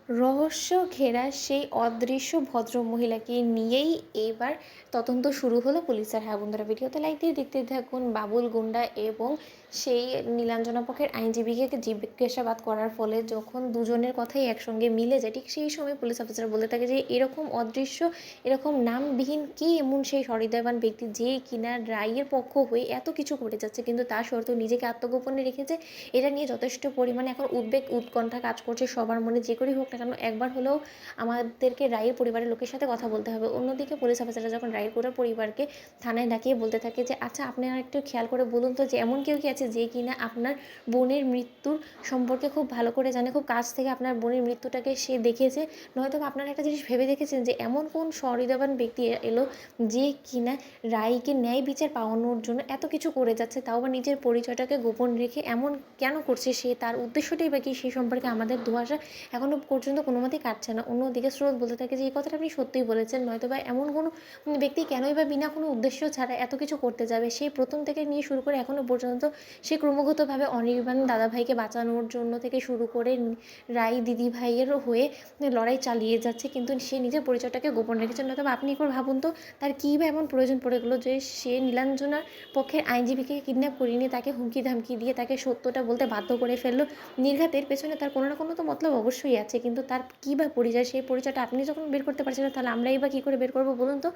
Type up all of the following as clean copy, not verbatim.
রহস্য ঘেরা সেই অদৃশ্য ভদ্রমহিলাকে নিয়েই এবার তদন্ত শুরু হলো পুলিশের। হ্যাঁ বন্ধুরা, ভিডিওতে লাইক দিয়ে দেখতে থাকুন। বাবুল গুন্ডা এবং সেই নীলাঞ্জনা পক্ষের আইনজীবীকে জিজ্ঞাসাবাদ করার ফলে যখন দুজনের কথাই একসঙ্গে মিলে যায়, ঠিক সেই সময় পুলিশ অফিসার বলতে থাকে যে এরকম অদৃশ্য, এরকম নামবিহীন কি এমন সেই সহৃদয়বান ব্যক্তি যে কিনা রায়ের পক্ষ হয়ে এত কিছু করে যাচ্ছে, কিন্তু তা সত্ত্বেও নিজেকে আত্মগোপনে রেখেছে। এটা নিয়ে যথেষ্ট পরিমাণে এখন উদ্বেগ উৎকণ্ঠা কাজ করছে সবার মনে। যে করেই হোক না কেন একবার হলেও আমাদেরকে রায়ের পরিবারের লোকের সাথে কথা বলতে হবে। অন্যদিকে পুলিশ অফিসাররা যখন রায়ের পুরো পরিবারকে থানায় ডাকিয়ে বলতে থাকে যে আচ্ছা আপনারা একটু খেয়াল করে বলুন তো যে এমন কেউ কি আছে যে কিনা আপনার বোনের মৃত্যুর সম্পর্কে খুব ভালো করে জানে, খুব কাছ থেকে আপনার বোনের মৃত্যুটাকে সে দেখেছে। নয়তো আপনারা একটা জিনিস ভেবে দেখেছেন যে এমন কোন সহৃদয়বান ব্যক্তি এলো যে কিনা রায়কে ন্যায় বিচার পাওয়ানোর জন্য এত কিছু করে যাচ্ছে, তাও বা নিজের পরিচয়টাকে গোপন রেখে এমন কেন করছে, সে তার উদ্দেশ্যটাই বা কি সেই সম্পর্কে আমাদের ধোঁয়াশা এখনও পর্যন্ত কোনো মতেই কাটছে না। অন্যদিকে স্রোত বলতে থাকে যে এই কথাটা আপনি সত্যিই বলেছেন, নয়তো বা এমন কোনো ব্যক্তি কেনই বা বিনা কোনো উদ্দেশ্য ছাড়া এত কিছু করতে যাবে। সেই প্রথম থেকে নিয়ে শুরু করে এখনও পর্যন্ত সে ক্রমাগতভাবে অনির্বাণ দাদাভাইকে বাঁচানোর জন্য থেকে শুরু করে রাই দিদিভাইয়েরও হয়ে লড়াই চালিয়ে যাচ্ছে, কিন্তু সে নিজের পরিচয়টাকে গোপন রেখেছেন। নয়তো আপনি একবার ভাবুন তো তার কী বা এমন প্রয়োজন পড়ে গেলো যে সে নীলাঞ্জনার পক্ষের আইনজীবীকে কিডন্যাপ করিয়ে নিয়ে তাকে হুমকি ধামকি দিয়ে তাকে সত্যটা বলতে বাধ্য করে ফেললো। নির্ঘাতের পেছনে তার কোনো না কোনো তো মতলব অবশ্যই আছে, কিন্তু তার কী বা পরিচয়, সেই পরিচয়টা আপনি যখন বের করতে পারছেন না, তাহলে আমরাই বা কী করে বের করবো বলুন তো।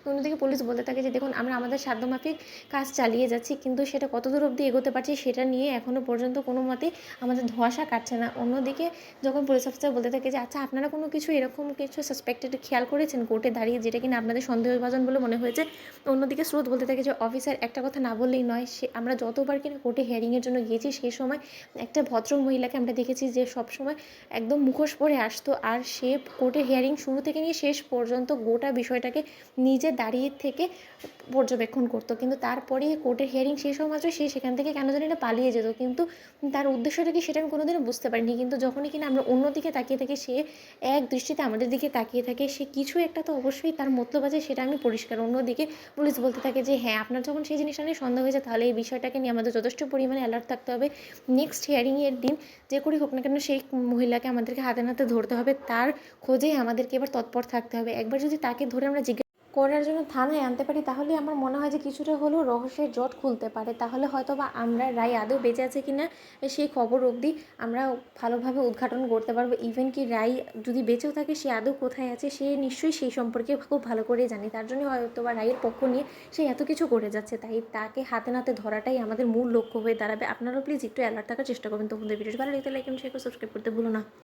অন্যদিকে পুলিশ বলতে থাকে যে দেখুন আমরা আমাদের সাধ্যমাফিক কাজ চালিয়ে যাচ্ছি, কিন্তু সেটা কতদূর অবধি এগোতে পারছি সেটা নিয়ে এখনও পর্যন্ত কোনো মতেই আমাদের ধোঁয়াশা কাটছে না। অন্যদিকে যখন পুলিশ অফিসার বলতে থাকে যে আচ্ছা আপনারা কোনো কিছু এরকম কিছু সাসপেক্টেড খেয়াল করেছেন কোর্টে দাঁড়িয়ে যেটা কিনা আপনাদের সন্দেহভাজন বলে মনে হয়েছে। অন্যদিকে স্রোত বলতে থাকে যে অফিসার একটা কথা না বললেই নয়, সে আমরা যতবার কিনা কোর্টে হিয়ারিংয়ের জন্য গিয়েছি সেই সময় একটা ভদ্র মহিলাকে আমরা দেখেছি যে সবসময় একদম মুখোশ পরে আসতো, আর সে কোর্টের হিয়ারিং শুরু থেকে নিয়ে শেষ পর্যন্ত গোটা বিষয়টাকে নিজে দাঁড়িয়ে থেকে পর্যবেক্ষণ করতো। কিন্তু তারপরে কোর্টের হিয়ারিং শেষ হওয়া মাত্র সে সেখান থেকে কেন জানি না পালিয়ে যেত, কিন্তু তার উদ্দেশ্যটা কি সেটা আমি কোনোদিনও বুঝতে পারিনি। কিন্তু যখনই কিনা আমরা অন্যদিকে তাকিয়ে থাকি সে এক দৃষ্টিতে আমাদের দিকে তাকিয়ে থাকে, সে কিছু একটা তো অবশ্যই তার মতলব আছে, সেটা আমি পরিষ্কার। অন্যদিকে পুলিশ বলতে থাকে যে হ্যাঁ আপনার যখন সেই জিনিসটা নিয়ে সন্দেহ হয়েছে তাহলে এই বিষয়টাকে নিয়ে আমাদের যথেষ্ট পরিমাণে অ্যালার্ট থাকতে হবে। নেক্সট হিয়ারিংয়ের দিন যে করেই হোক না কেন সেই মহিলাকে আমাদেরকে হাতে নাতে ধরতে হবে, তার খোঁজেই আমাদেরকে এবার তৎপর থাকতে হবে। একবার যদি তাকে ধরে আমরা করার জন্য থানায় আনতে পারি তাহলে আমার মনে হয় যে কিছুটা হলেও রহস্যের জট খুলতে পারে। তাহলে হয়তো বা আমরা রায় আদৌ বেঁচে আছে কি না সেই খবর অবধি আমরা ভালোভাবে উদ্ঘাটন করতে পারবো। ইভেন কি রায় যদি বেঁচেও থাকে সে আদৌ কোথায় আছে সে নিশ্চয়ই সেই সম্পর্কে খুব ভালো করে জানি, তার জন্য হয়তো বা রায়ের পক্ষ নিয়ে সে এত কিছু করে যাচ্ছে। তাই তাকে হাতে নাতে ধরাটাই আমাদের মূল লক্ষ্য হয়ে দাঁড়াবে। আপনারাও প্লিজ একটু অ্যালার্ট থাকার চেষ্টা করবেন। তোমাদের ভিডিওটি ভালো লাগলে লাইক এবং শেয়ার করে সাবস্ক্রাইব করতে ভুলো না।